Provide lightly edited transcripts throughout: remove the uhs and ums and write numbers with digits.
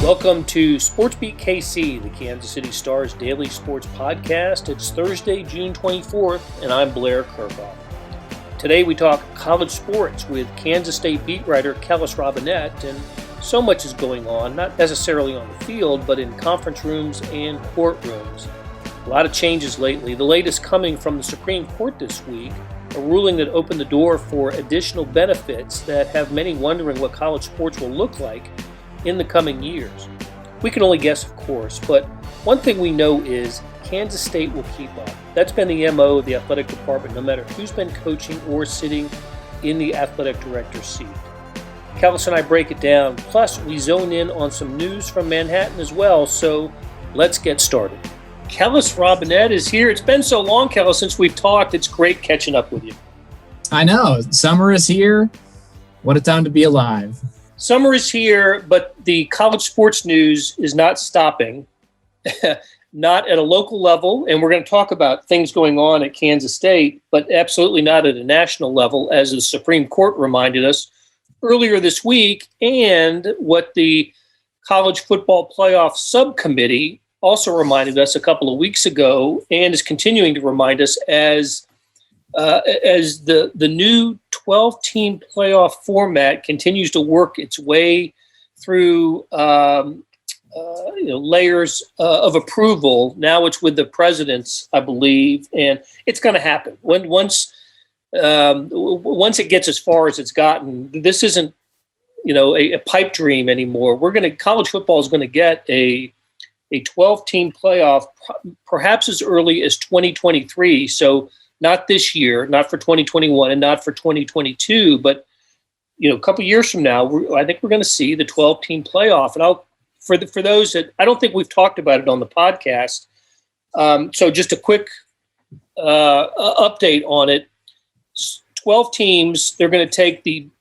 Welcome to SportsBeat KC, the Kansas City Star's daily sports podcast. It's Thursday, June 24th, and I'm Blair Kerkhoff. Today we talk college sports with Kansas State beat writer Kellis Robinett, and so much is going on, not necessarily on the field, but in conference rooms and courtrooms. A lot of changes lately, the latest coming from the Supreme Court this week, a ruling that opened the door for additional benefits that have many wondering what college sports will look like in the coming years. We can only guess, of course, but one thing we know is Kansas State will keep up. That's been the MO of the athletic department, no matter who's been coaching or sitting in the athletic director's seat. Kellis and I break it down, plus we zone in on some news from Manhattan as well, so let's get started. Kellis Robinett is here. It's been so long, Kellis, since we've talked. It's great catching up with you. I know. Summer is here. What a time to be alive. Summer is here, but the college sports news is not stopping, not at a local level. And we're going to talk about things going on at Kansas State, but absolutely not at a national level, as the Supreme Court reminded us earlier this week, and what the College Football Playoff Subcommittee also reminded us a couple of weeks ago, and is continuing to remind us as the new 12-team playoff format continues to work its way through layers of approval. Now it's with the presidents, I believe, and it's going to happen. Once it gets as far as it's gotten, this isn't a pipe dream anymore. College football is going to get a 12-team playoff, perhaps as early as 2023. So not this year, not for 2021, and not for 2022, but a couple years from now, I think we're going to see the 12-team playoff. And for those that I don't think we've talked about it on the podcast, so just a quick update on it. 12 teams. They're going to take the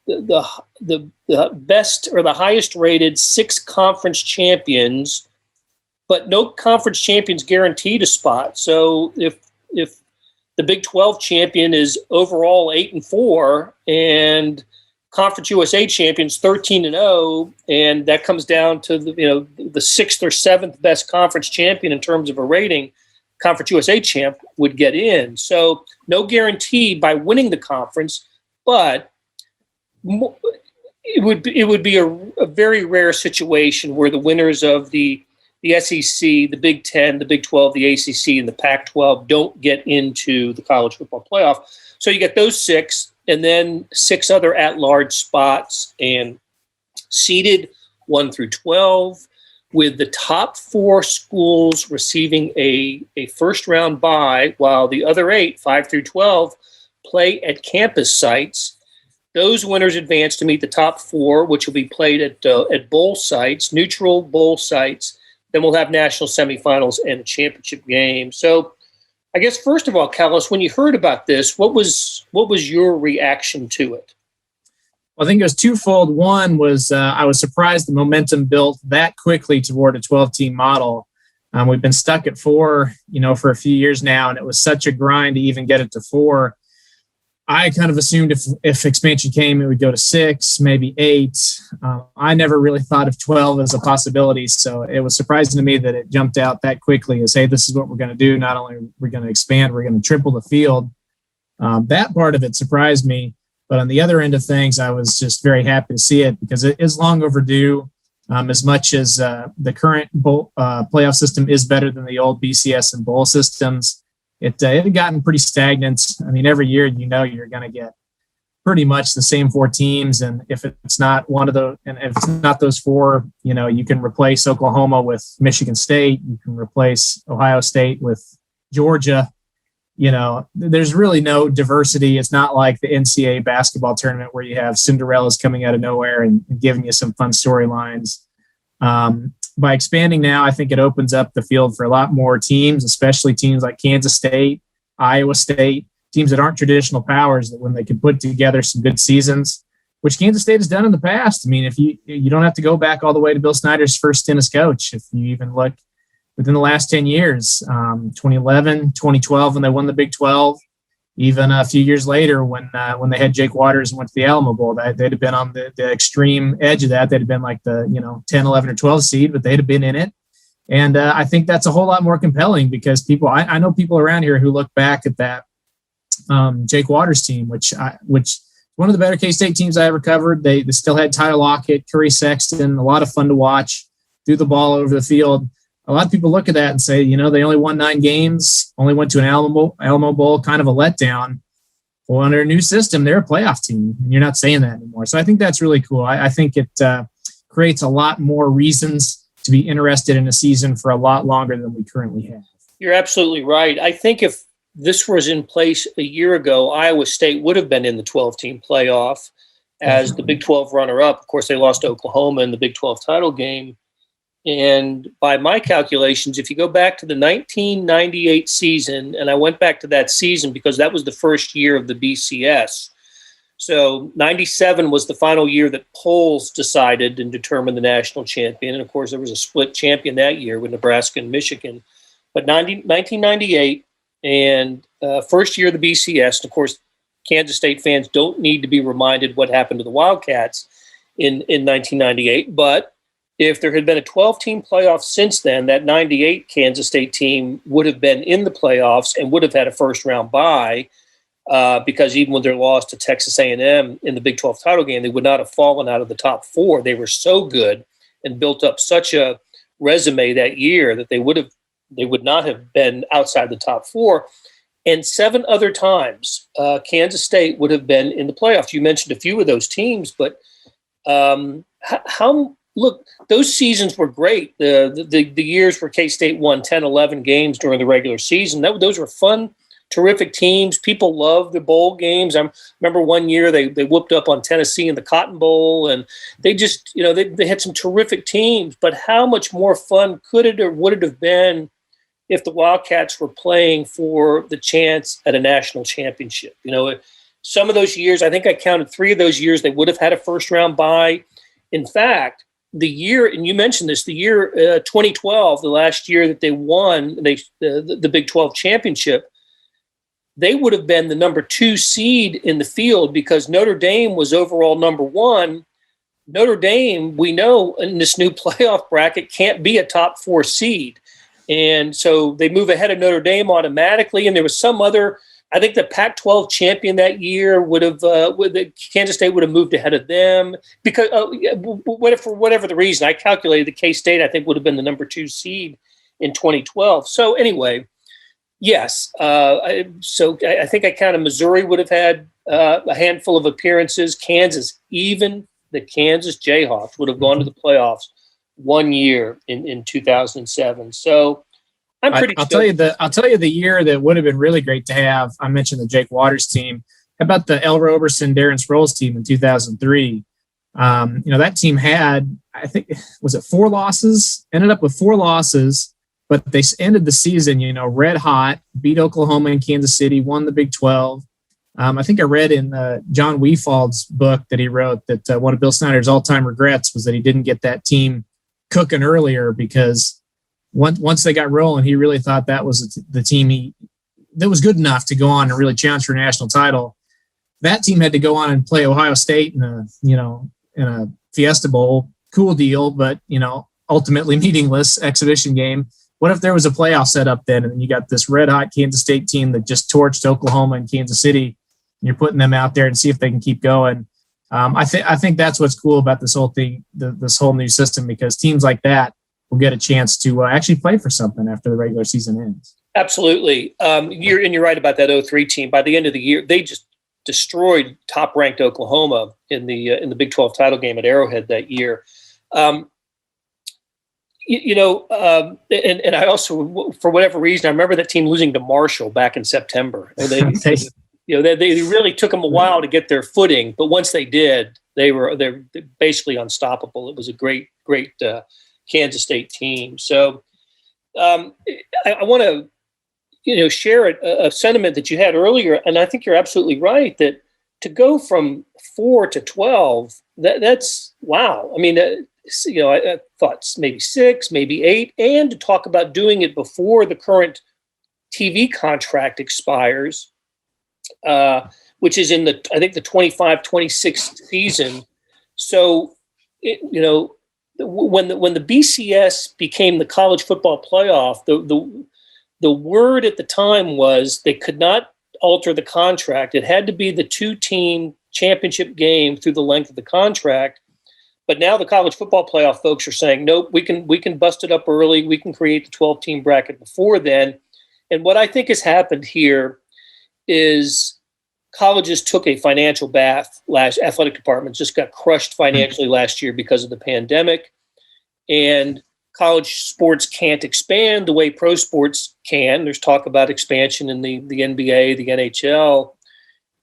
best or the highest rated 6 conference champions, but no conference champions guaranteed a spot. So if the Big 12 champion is overall 8-4, and Conference USA champions 13-0, and that comes down to the 6th or 7th best conference champion in terms of a rating, Conference USA champ would get in. So no guarantee by winning the conference, but it would be a very rare situation where the winners of the SEC, the Big 10, the Big 12, the ACC, and the Pac-12 don't get into the college football playoff. So you get those 6, and then 6 other at-large spots, and seeded 1 through 12, with the top 4 schools receiving a first-round bye, while the other 8, 5 through 12, play at campus sites. Those winners advance to meet the top 4, which will be played at bowl sites, neutral bowl sites. Then we'll have national semifinals and a championship game. So I guess, first of all, Kellis, when you heard about this, what was your reaction to it? Well, I think it was twofold. One was I was surprised the momentum built that quickly toward a 12-team model. We've been stuck at 4, for a few years now, and it was such a grind to even get it to 4. I kind of assumed if expansion came, it would go to 6, maybe 8. I never really thought of 12 as a possibility, so it was surprising to me that it jumped out that quickly as, hey, this is what we're going to do. Not only are we going to expand, we're going to triple the field. That part of it surprised me, but on the other end of things, I was just very happy to see it because it is long overdue. As much as the current bowl, playoff system is better than the old BCS and bowl systems, it had gotten pretty stagnant. I mean, every year, you're going to get pretty much the same 4 teams. And if it's not one of those, and if it's not those 4, you can replace Oklahoma with Michigan State. You can replace Ohio State with Georgia. There's really no diversity. It's not like the NCAA basketball tournament where you have Cinderellas coming out of nowhere and giving you some fun storylines. By expanding now, I think it opens up the field for a lot more teams, especially teams like Kansas State, Iowa State, teams that aren't traditional powers, that when they can put together some good seasons, which Kansas State has done in the past. I mean, if you don't have to go back all the way to Bill Snyder's first stint as coach. If you even look within the last 10 years, 2011, 2012, when they won the Big 12, even a few years later when they had Jake Waters and went to the Alamo Bowl, they'd have been on the extreme edge of that. They'd have been like the 10, 11, or 12 seed, but they'd have been in it. And I think that's a whole lot more compelling because people, I know people around here who look back at that Jake Waters team, which one of the better K-State teams I ever covered. They still had Tyler Lockett, Curry Sexton, a lot of fun to watch, threw the ball over the field. A lot of people look at that and say, they only won 9 games, only went to an Alamo Bowl, kind of a letdown. Well, under a new system, they're a playoff team, and you're not saying that anymore. So I think that's really cool. I think it creates a lot more reasons to be interested in a season for a lot longer than we currently have. You're absolutely right. I think if this was in place a year ago, Iowa State would have been in the 12-team playoff as the Big 12 runner-up. Of course, they lost to Oklahoma in the Big 12 title game. And by my calculations, if you go back to the 1998 season, and I went back to that season because that was the first year of the BCS. So 97 was the final year that polls decided and determined the national champion. And, of course, there was a split champion that year with Nebraska and Michigan. But 1998 and first year of the BCS, and, of course, Kansas State fans don't need to be reminded what happened to the Wildcats in 1998. But if there had been a 12-team playoff since then, that 98 Kansas State team would have been in the playoffs and would have had a first-round bye because even with their loss to Texas A&M in the Big 12 title game, they would not have fallen out of the top 4. They were so good and built up such a resume that year that they would not have been outside the top 4. And 7 other times, Kansas State would have been in the playoffs. You mentioned a few of those teams, but look, those seasons were great. The years where K-State won 10, 11 games during the regular season, those were fun, terrific teams. People loved the bowl games. I remember one year they whooped up on Tennessee in the Cotton Bowl, and they just, they had some terrific teams. But how much more fun could it or would it have been if the Wildcats were playing for the chance at a national championship? Some of those years, I think I counted 3 of those years, they would have had a first-round bye. In fact, the year, and you mentioned this, the year 2012, the last year that they won the Big 12 championship, they would have been the number 2 seed in the field because Notre Dame was overall number 1. Notre Dame, we know in this new playoff bracket, can't be a top 4 seed. And so they move ahead of Notre Dame automatically. And there was some other, I think the Pac-12 champion that year Kansas State would have moved ahead of them because for whatever the reason, I calculated that K-State, I think, would have been the number 2 seed in 2012. So anyway, yes. I think I counted Missouri would have had a handful of appearances. Kansas, even the Kansas Jayhawks would have gone to the playoffs one year in 2007. So I'll tell you the year that would have been really great to have. I mentioned the Jake Waters team. How about the L. Roberson, Darren Sproles team in 2003? That team had, I think, was it 4 losses? Ended up with 4 losses, but they ended the season, red hot, beat Oklahoma and Kansas City, won the Big 12. I think I read in John Weefald's book that he wrote that one of Bill Snyder's all-time regrets was that he didn't get that team cooking earlier because once they got rolling, he really thought that was the team that was good enough to go on and really challenge for a national title. That team had to go on and play Ohio State in a Fiesta Bowl, cool deal, but ultimately meaningless exhibition game. What if there was a playoff set up then, and then you got this red hot Kansas State team that just torched Oklahoma and Kansas City, and you're putting them out there and see if they can keep going. I think that's what's cool about this whole thing, this whole new system, because teams like that will get a chance to actually play for something after the regular season ends. Absolutely. You're right about that 2003 team. By the end of the year, they just destroyed top-ranked Oklahoma in the Big 12 title game at Arrowhead that year. And I also, for whatever reason, I remember that team losing to Marshall back in September. And they really took them a while to get their footing, but once they did, they're basically unstoppable. It was a great Kansas State team. So I want to share a sentiment that you had earlier, and I think you're absolutely right that to go from 4 to 12, that's wow. I mean, I thought maybe 6, maybe 8, and to talk about doing it before the current TV contract expires. which is in the 25-26 season. So, when the BCS became the college football playoff, the word at the time was they could not alter the contract. It had to be the 2-team championship game through the length of the contract. But now the college football playoff folks are saying, nope, we can bust it up early. We can create the 12-team bracket before then. And what I think has happened here is colleges took a financial bath. Athletic departments just got crushed financially last year because of the pandemic. And college sports can't expand the way pro sports can. There's talk about expansion in the NBA, the NHL.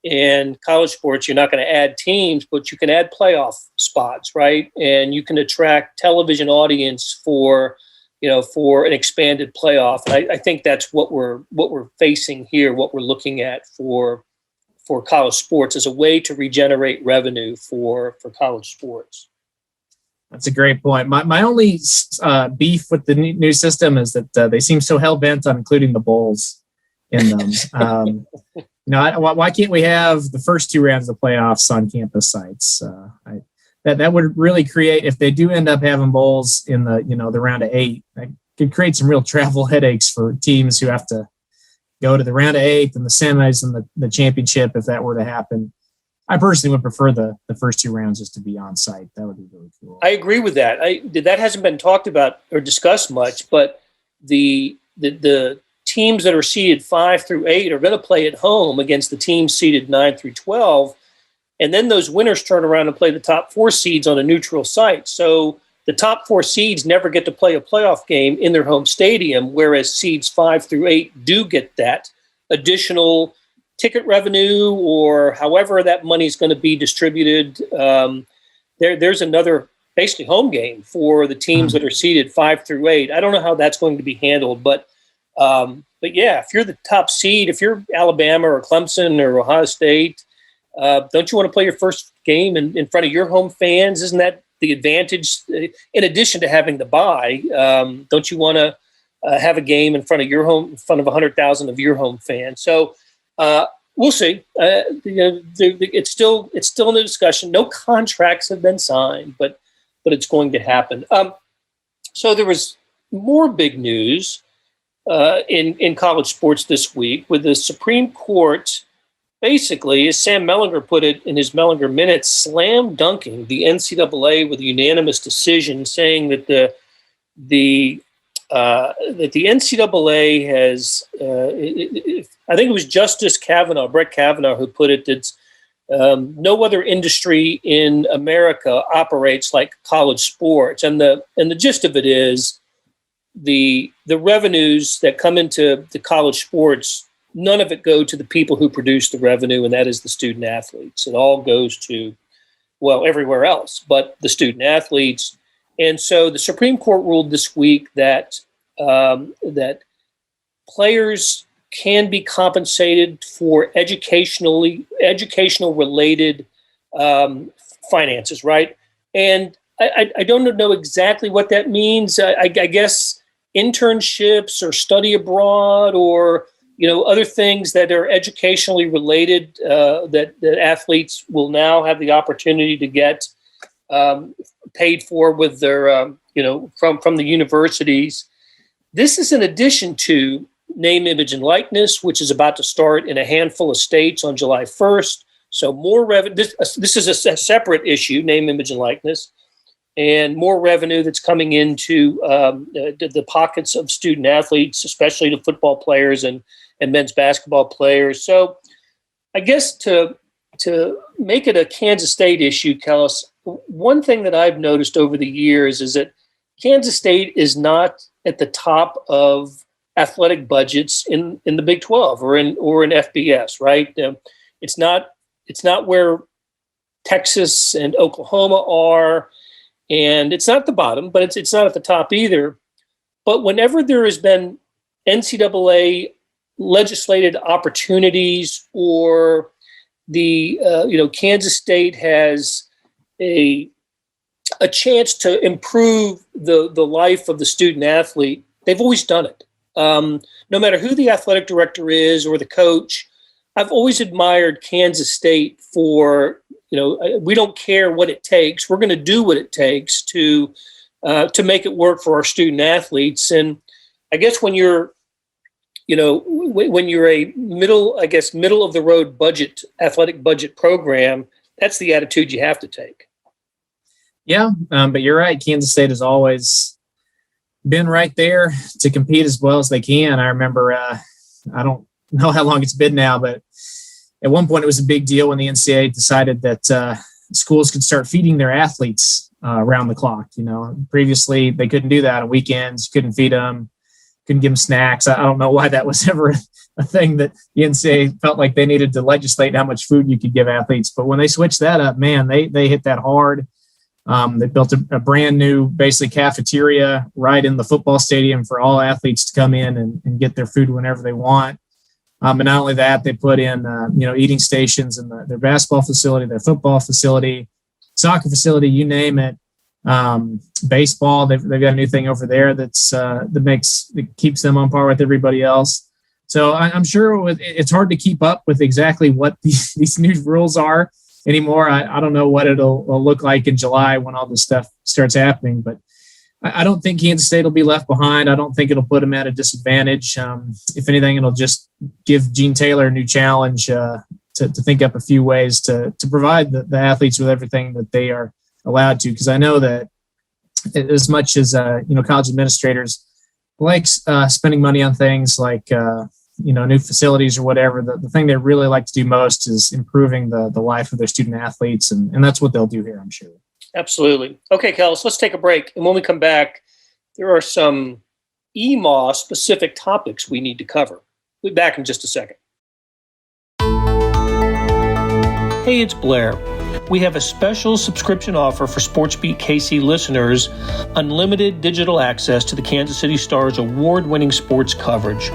And college sports, you're not going to add teams, but you can add playoff spots, right? And you can attract television audience for an expanded playoff. And I think that's what we're facing here, what we're looking at for college sports as a way to regenerate revenue for college sports. That's a great point. My only beef with the new system is that they seem so hell-bent on including the bowls in them. Why can't we have the first 2 rounds of playoffs on campus sites? That would really create, if they do end up having bowls in the round of 8, that could create some real travel headaches for teams who have to go to the round of 8 and the semis and the championship if that were to happen. I personally would prefer the first 2 rounds just to be on site. That would be really cool. I agree with that. That hasn't been talked about or discussed much, but the teams that are seeded 5 through 8 are going to play at home against the teams seeded 9 through 12. And then those winners turn around and play the top 4 seeds on a neutral site. So the top 4 seeds never get to play a playoff game in their home stadium, whereas seeds 5 through 8 do get that additional ticket revenue, or however that money is going to be distributed. There's another basically home game for the teams that are seeded 5 through 8. I don't know how that's going to be handled, but yeah, if you're the top seed, if you're Alabama or Clemson or Ohio State, don't you want to play your first game in front of your home fans? Isn't that the advantage? In addition to having the bye, don't you want to have a game in front of 100,000 of your home fans? So we'll see. It's still in the discussion. No contracts have been signed, but it's going to happen. So there was more big news in college sports this week with the Supreme Court, basically, as Sam Mellinger put it in his Mellinger Minutes, slam dunking the NCAA with a unanimous decision, saying that the NCAA has, I think it was Justice Brett Kavanaugh, who put it that no other industry in America operates like college sports, and the gist of it is the revenues that come into the college sports, none of it go to the people who produce the revenue, and that is the student athletes. It all goes to, everywhere else but the student athletes. And so the Supreme Court ruled this week that players can be compensated for educational related finances, right? And I don't know exactly what that means. I guess internships or study abroad or other things that are educationally related that athletes will now have the opportunity to get paid for with their, from the universities. This is in addition to name, image, and likeness, which is about to start in a handful of states on July 1st. So more revenue. This is a separate issue, name, image, and likeness, and more revenue that's coming into the pockets of student athletes, especially the football players and men's basketball players. So I guess to make it a Kansas State issue, Kellis, one thing that I've noticed over the years is that Kansas State is not at the top of athletic budgets in the Big 12 or in FBS, right? It's not where Texas and Oklahoma are, and it's not the bottom, but it's not at the top either. But whenever there has been NCAA legislated opportunities, or the Kansas State has a chance to improve the life of the student athlete, they've always done it. No matter who the athletic director is or the coach, I've always admired Kansas State for, we don't care what it takes. We're going to do what it takes to make it work for our student athletes. And I guess when you're a middle of the road athletic budget program, that's the attitude you have to take. Yeah, but you're right. Kansas State has always been right there to compete as well as they can. I remember, I don't know how long it's been now, but at one point it was a big deal when the NCAA decided that schools could start feeding their athletes around the clock. Previously they couldn't do that on weekends. You couldn't feed them, couldn't give them snacks. I don't know why that was ever a thing that the NCAA felt like they needed to legislate how much food you could give athletes. But when they switched that up, man, they hit that hard. They built a brand new, basically, cafeteria right in the football stadium for all athletes to come in and get their food whenever they want. And not only that, they put in, eating stations in their basketball facility, their football facility, soccer facility, you name it. Baseball, they've got a new thing over there that keeps them on par with everybody else. So I'm sure it's hard to keep up with exactly what these new rules are anymore. I don't know what it'll look like in July when all this stuff starts happening, but I don't think Kansas State will be left behind. I don't think it'll put them at a disadvantage. If anything, it'll just give Gene Taylor a new challenge to think up a few ways to provide the athletes with everything that they are allowed to. Because I know that as much as college administrators like spending money on things like new facilities or whatever, the thing they really like to do most is improving the life of their student athletes, and that's what they'll do here, I'm sure. Absolutely. Okay, Kellis, let's take a break. And when we come back, there are some EMAW specific topics we need to cover. We'll be back in just a second. Hey, it's Blair. We have a special subscription offer for SportsBeat KC listeners, unlimited digital access to the Kansas City Star's award-winning sports coverage.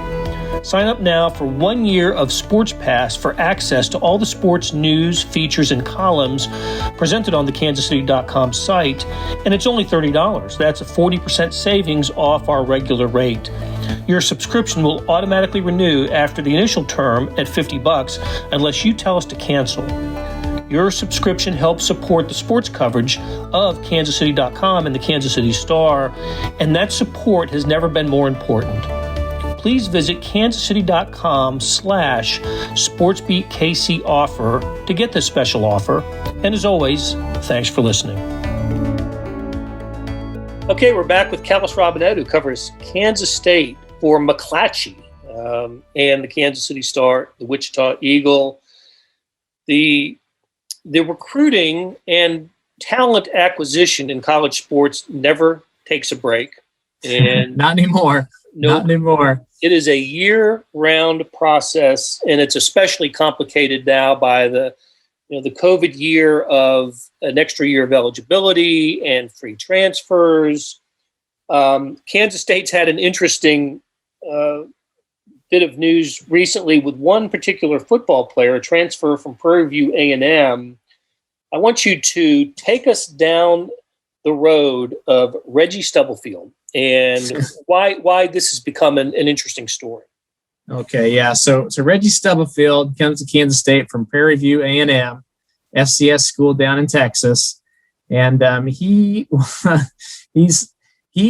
Sign up now for 1 year of Sports Pass for access to all the sports news, features, and columns presented on the kansascity.com site, and it's only $30. That's a 40% savings off our regular rate. Your subscription will automatically renew after the initial term at $50 unless you tell us to cancel. Your subscription helps support the sports coverage of kansascity.com and the Kansas City Star, and that support has never been more important. Please visit kansascity.com/SportsBeatKC offer to get this special offer. And as always, thanks for listening. Okay, we're back with Kellis Robinett, who covers Kansas State for McClatchy and the Kansas City Star, the Wichita Eagle. The recruiting and talent acquisition in college sports never takes a break. And Not anymore. Not anymore. It is a year-round process, and it's especially complicated now by the COVID year of an extra year of eligibility and free transfers. Kansas State's had an interesting bit of news recently with one particular football player, a transfer from Prairie View A&M. I want you to take us down the road of Reggie Stubblefield and why this has become an interesting story. Okay, yeah. So Reggie Stubblefield comes to Kansas State from Prairie View A&M, FCS school down in Texas, and he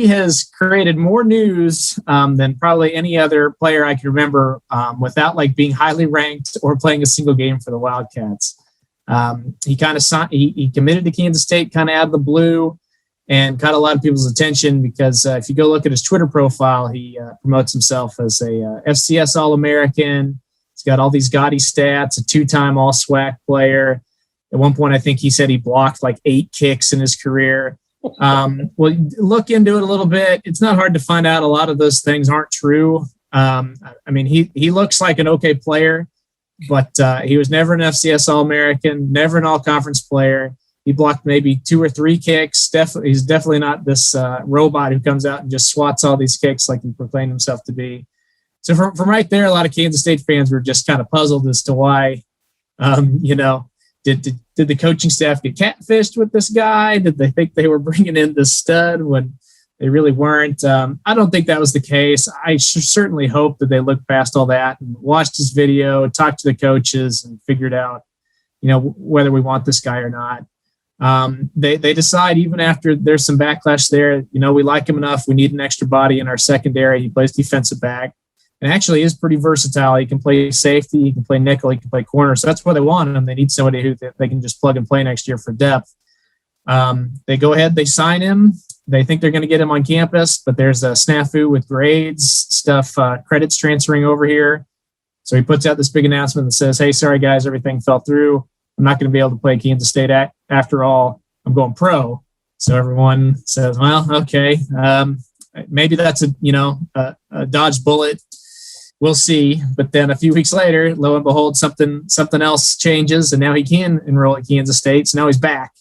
has created more news than probably any other player I can remember without being highly ranked or playing a single game for the Wildcats. He committed to Kansas State kind of out of the blue and caught a lot of people's attention because if you go look at his Twitter profile, he promotes himself as a FCS All-American. He's got all these gaudy stats, a 2-time All-SWAC player. At one point, I think he said he blocked 8 kicks in his career. Well, look into it a little bit. It's not hard to find out a lot of those things aren't true. He looks like an okay player, but he was never an FCS All-American, never an All-Conference player. He blocked maybe 2 or 3 kicks. He's definitely not this robot who comes out and just swats all these kicks like he proclaimed himself to be. So from right there, a lot of Kansas State fans were just kind of puzzled as to why, did the coaching staff get catfished with this guy? Did they think they were bringing in this stud when They really weren't. I don't think that was the case. I certainly hope that they looked past all that and watched his video, talked to the coaches, and figured out, whether we want this guy or not. They decide, even after there's some backlash there, we like him enough. We need an extra body in our secondary. He plays defensive back and actually is pretty versatile. He can play safety. He can play nickel. He can play corner. So that's what they want him. They need somebody who they can just plug and play next year for depth. They go ahead, they sign him. They think they're going to get him on campus, but there's a snafu with grades, stuff, credits transferring over here. So he puts out this big announcement that says, hey, sorry, guys, everything fell through. I'm not going to be able to play Kansas State after all. I'm going pro. So everyone says, well, okay, maybe that's a dodged bullet. We'll see. But then a few weeks later, lo and behold, something else changes, and now he can enroll at Kansas State. So now he's back.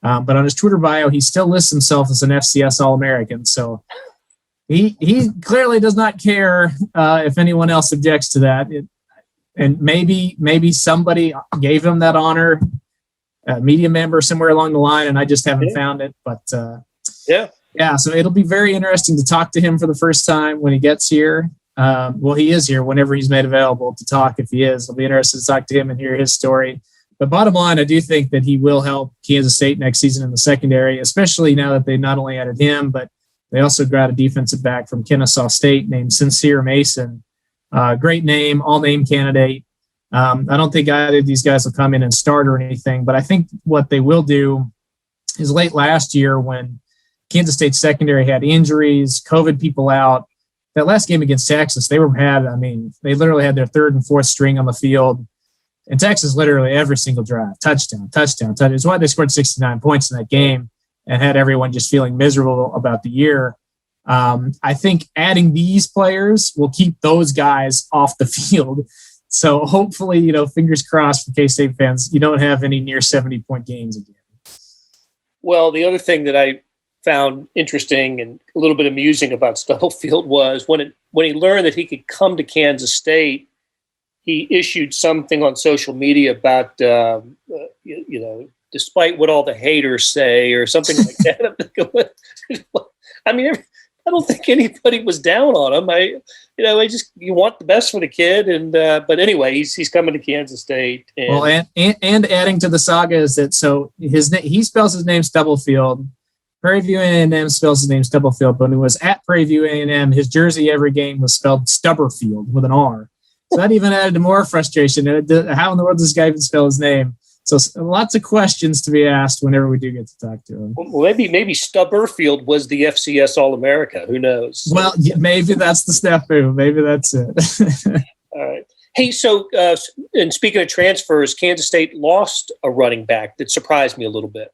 But on his Twitter bio, he still lists himself as an FCS All-American. So he clearly does not care if anyone else objects to that. And maybe somebody gave him that honor, a media member somewhere along the line, and I just haven't found it. But yeah. So it'll be very interesting to talk to him for the first time when he gets here. He is here whenever he's made available to talk. If he is, I'll be interested to talk to him and hear his story. But bottom line, I do think that he will help Kansas State next season in the secondary, especially now that they not only added him, but they also got a defensive back from Kennesaw State named Sincere Mason. Great name, all-name candidate. I don't think either of these guys will come in and start or anything, but I think what they will do is late last year when Kansas State secondary had injuries, COVID people out, that last game against Texas, they literally had their third and fourth string on the field. And Texas literally every single drive, touchdown. It's why they scored 69 points in that game and had everyone just feeling miserable about the year. I think adding these players will keep those guys off the field. So hopefully, fingers crossed for K-State fans, you don't have any near 70-point games again. Well, the other thing that I found interesting and a little bit amusing about Stubblefield was when he learned that he could come to Kansas State, he issued something on social media about, despite what all the haters say or something like that. I mean, I don't think anybody was down on him. You want the best for the kid. But anyway, he's coming to Kansas State. And adding to the saga is that, so he spells his name Stubblefield. Prairie View A&M spells his name Stubblefield, but when he was at Prairie View A&M, his jersey every game was spelled Stubberfield with an R. So that even added to more frustration. How in the world does this guy even spell his name? So lots of questions to be asked whenever we do get to talk to him. Well, maybe Stubberfield was the FCS All-America. Who knows? Well, maybe that's the snafu. Maybe that's it. All right. Hey, so and speaking of transfers, Kansas State lost a running back that surprised me a little bit.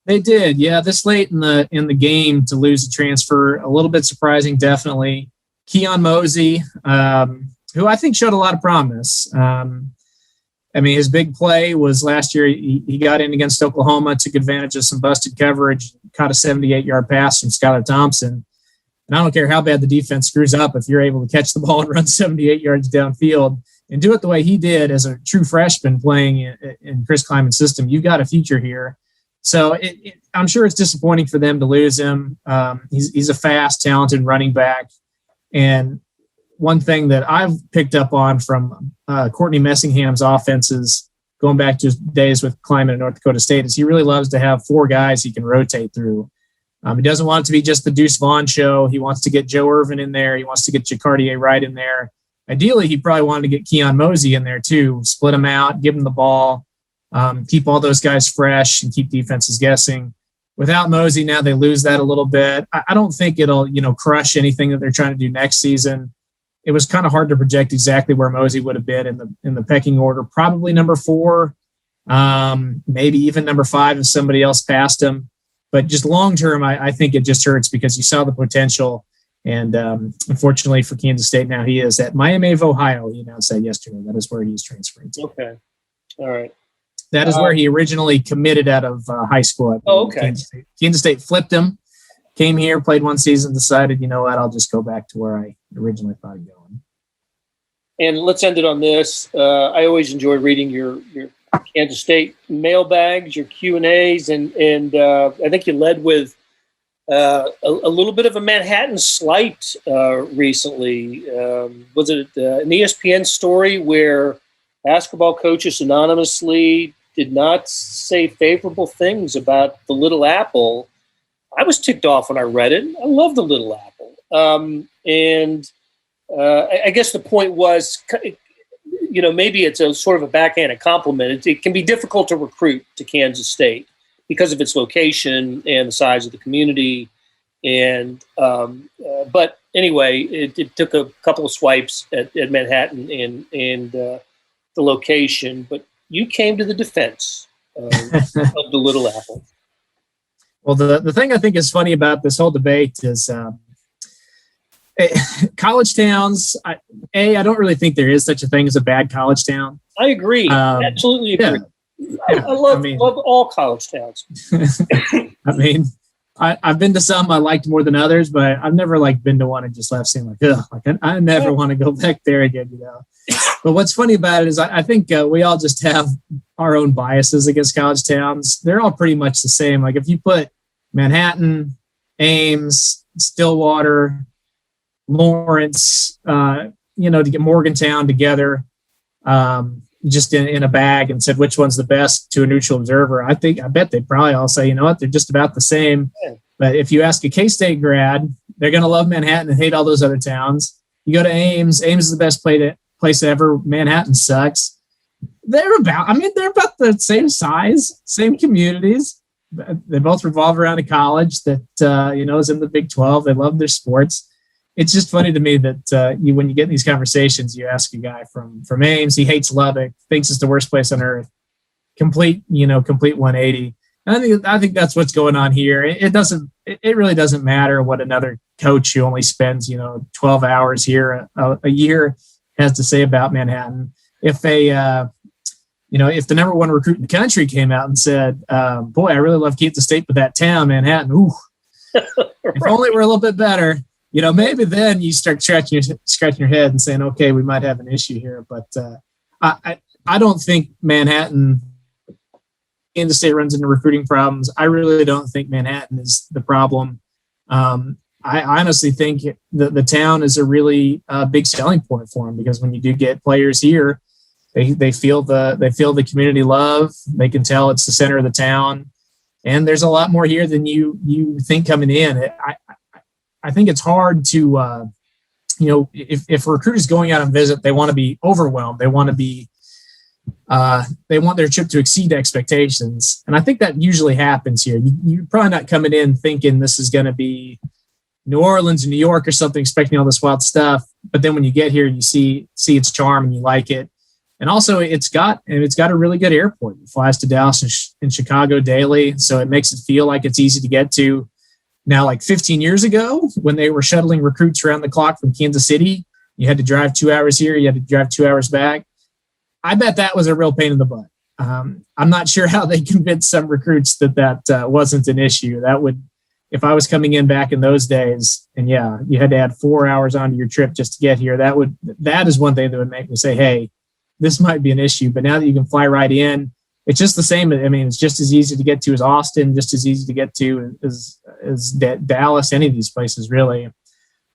They did, yeah. This late in the game to lose a transfer, a little bit surprising, definitely. Keon Mosey, who I think showed a lot of promise. His big play was last year. He got in against Oklahoma, took advantage of some busted coverage, caught a 78-yard pass from Skylar Thompson. And I don't care how bad the defense screws up, if you're able to catch the ball and run 78 yards downfield and do it the way he did as a true freshman playing in Chris Kleiman's system, you've got a future here. So I'm sure it's disappointing for them to lose him. He's a fast, talented running back. And one thing that I've picked up on from Courtney Messingham's offenses, going back to his days with Kleiman at North Dakota State, is he really loves to have four guys he can rotate through. He doesn't want it to be just the Deuce Vaughn show. He wants to get Joe Irvin in there. He wants to get Jacardier Wright in there. Ideally, he probably wanted to get Keon Mosey in there too, split them out, give him the ball, keep all those guys fresh and keep defenses guessing. Without Mosey, now they lose that a little bit. I don't think it'll, crush anything that they're trying to do next season. It was kind of hard to project exactly where Mosey would have been in the pecking order. Probably number 4, maybe even number 5 if somebody else passed him. But just long term, I think it just hurts because you saw the potential. And unfortunately for Kansas State, now he is at Miami of Ohio. He announced that yesterday. That is where he's transferring to. Okay. All right. That is where he originally committed out of high school. Okay. Kansas State flipped him, came here, played one season, decided, you know what, I'll just go back to where I originally thought of going. And let's end it on this. I always enjoy reading your Kansas State mailbags, your Q&As, and I think you led with a little bit of a Manhattan slight recently. Was it an ESPN story where basketball coaches anonymously did not say favorable things about the Little Apple? I was ticked off when I read it. I love the Little Apple. I guess the point was, maybe it's a sort of a backhanded compliment. It can be difficult to recruit to Kansas State because of its location and the size of the community. But anyway, it took a couple of swipes at Manhattan and the location. But you came to the defense of the Little Apple. Well, the thing I think is funny about this whole debate is college towns. I don't really think there is such a thing as a bad college town. I agree. Absolutely agree. Yeah. I love all college towns. I've been to some I liked more than others, but I've never been to one and just left saying I never want to go back there again, But what's funny about it is I think we all just have our own biases against college towns. They're all pretty much the same. Like if you put Manhattan, Ames, Stillwater, Lawrence, to get Morgantown together, just in a bag and said which one's the best to a neutral observer, I bet they'd probably all say, they're just about the same. Yeah. But if you ask a K-State grad, they're going to love Manhattan and hate all those other towns. You go to Ames is the best place ever. Manhattan sucks. They're about the same size, same communities. They both revolve around a college that, is in the Big 12. They love their sports. It's just funny to me that when you get in these conversations, you ask a guy from Ames, he hates Lubbock, thinks it's the worst place on earth. Complete 180. And I think that's what's going on here. It really doesn't matter what another coach who only spends 12 hours here a year has to say about Manhattan. If if the number one recruit in the country came out and said, "Boy, I really love Kansas State, but that town, Manhattan, ooh, right. If only we're a little bit better." Maybe then you start scratching your head and saying, okay, we might have an issue here. But I don't think Kansas State runs into recruiting problems. I really don't think Manhattan is the problem. I honestly think the town is a really big selling point for them, because when you do get players here, they feel the community love. They can tell it's the center of the town, and there's a lot more here than you think coming in. I think it's hard to, if a recruit is going out on visit, they want to be overwhelmed. They want their trip to exceed expectations. And I think that usually happens here. You're probably not coming in thinking this is going to be New Orleans and New York or something, expecting all this wild stuff. But then when you get here, you see its charm and you like it. And also it's got a really good airport. It flies to Dallas and Chicago daily. So it makes it feel like it's easy to get to. Now, 15 years ago, when they were shuttling recruits around the clock from Kansas City, you had to drive 2 hours here, you had to drive 2 hours back. I bet that was a real pain in the butt. I'm not sure how they convinced some recruits that wasn't an issue. That would, if I was coming in back in those days, and you had to add 4 hours onto your trip just to get here, that is one thing that would make me say, hey, this might be an issue. But now that you can fly right in, it's just the same. It's just as easy to get to as Austin, just as easy to get to as Dallas, any of these places, really.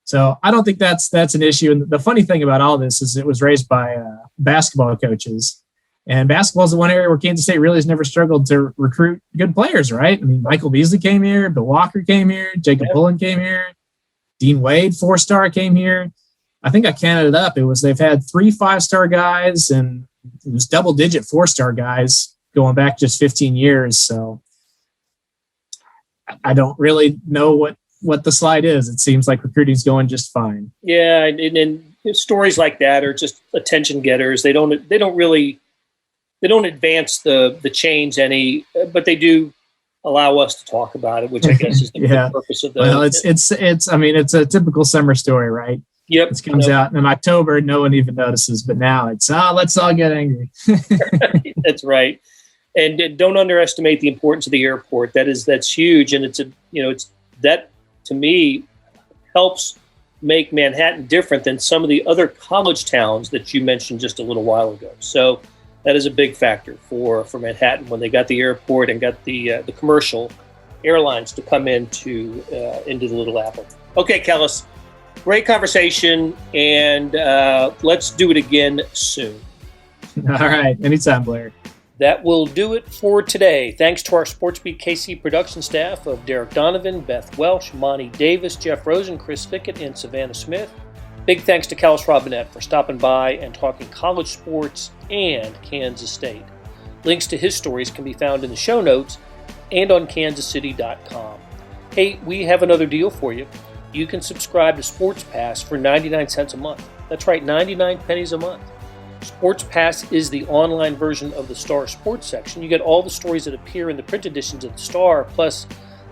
So I don't think that's an issue. And the funny thing about all this is it was raised by basketball coaches. And basketball is the one area where Kansas State really has never struggled to recruit good players, right? Michael Beasley came here, Bill Walker came here, Jacob Pullen came here, Dean Wade, 4-star, came here. I think I counted it up. They've had 3 5-star guys, and it was double-digit 4-star guys going back just 15 years. So I don't really know what the slide is. It seems like recruiting's going just fine. Yeah, and stories like that are just attention getters. They don't advance the change any, but they do allow us to talk about it, which I guess is the purpose of the. Well, it's a typical summer story, right? Yep. It comes out in October, no one even notices, but now it's let's all get angry. That's right. And don't underestimate the importance of the airport. That's huge, and it's that to me helps make Manhattan different than some of the other college towns that you mentioned just a little while ago. So that is a big factor for Manhattan when they got the airport and got the commercial airlines to come into the Little Apple. Okay, Kellis, great conversation, and let's do it again soon. All right, anytime, Blair. That will do it for today. Thanks to our SportsBeat KC production staff of Derek Donovan, Beth Welsh, Monty Davis, Jeff Rosen, Chris Fickett, and Savannah Smith. Big thanks to Kellis Robinett for stopping by and talking college sports and Kansas State. Links to his stories can be found in the show notes and on kansascity.com. Hey, we have another deal for you. You can subscribe to Sports Pass for 99 cents a month. That's right, 99 pennies a month. Sports Pass is the online version of the Star Sports section. You get all the stories that appear in the print editions of the Star, plus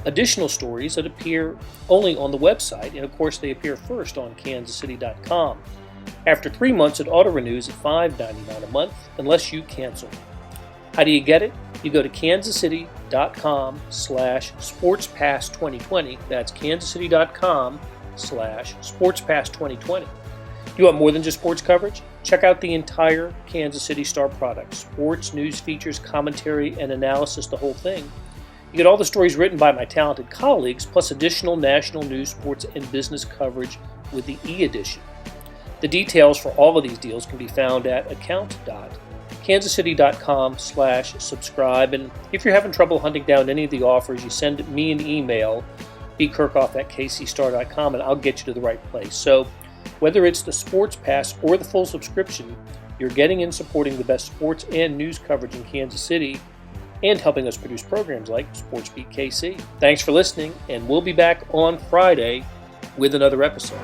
additional stories that appear only on the website, and of course they appear first on kansascity.com. After 3 months, it auto-renews at $5.99 a month unless you cancel. How do you get it? You go to kansascity.com/sportspass2020. That's kansascity.com/sportspass2020. You want more than just sports coverage? Check out the entire Kansas City Star product. Sports, news, features, commentary, and analysis, the whole thing. You get all the stories written by my talented colleagues, plus additional national news, sports, and business coverage with the e-edition. The details for all of these deals can be found at account.kansascity.com/subscribe. And if you're having trouble hunting down any of the offers, you send me an email, bkerkhoff@kcstar.com, and I'll get you to the right place. So whether it's the Sports Pass or the full subscription, you're getting and supporting the best sports and news coverage in Kansas City and helping us produce programs like SportsBeat KC. Thanks for listening, and we'll be back on Friday with another episode.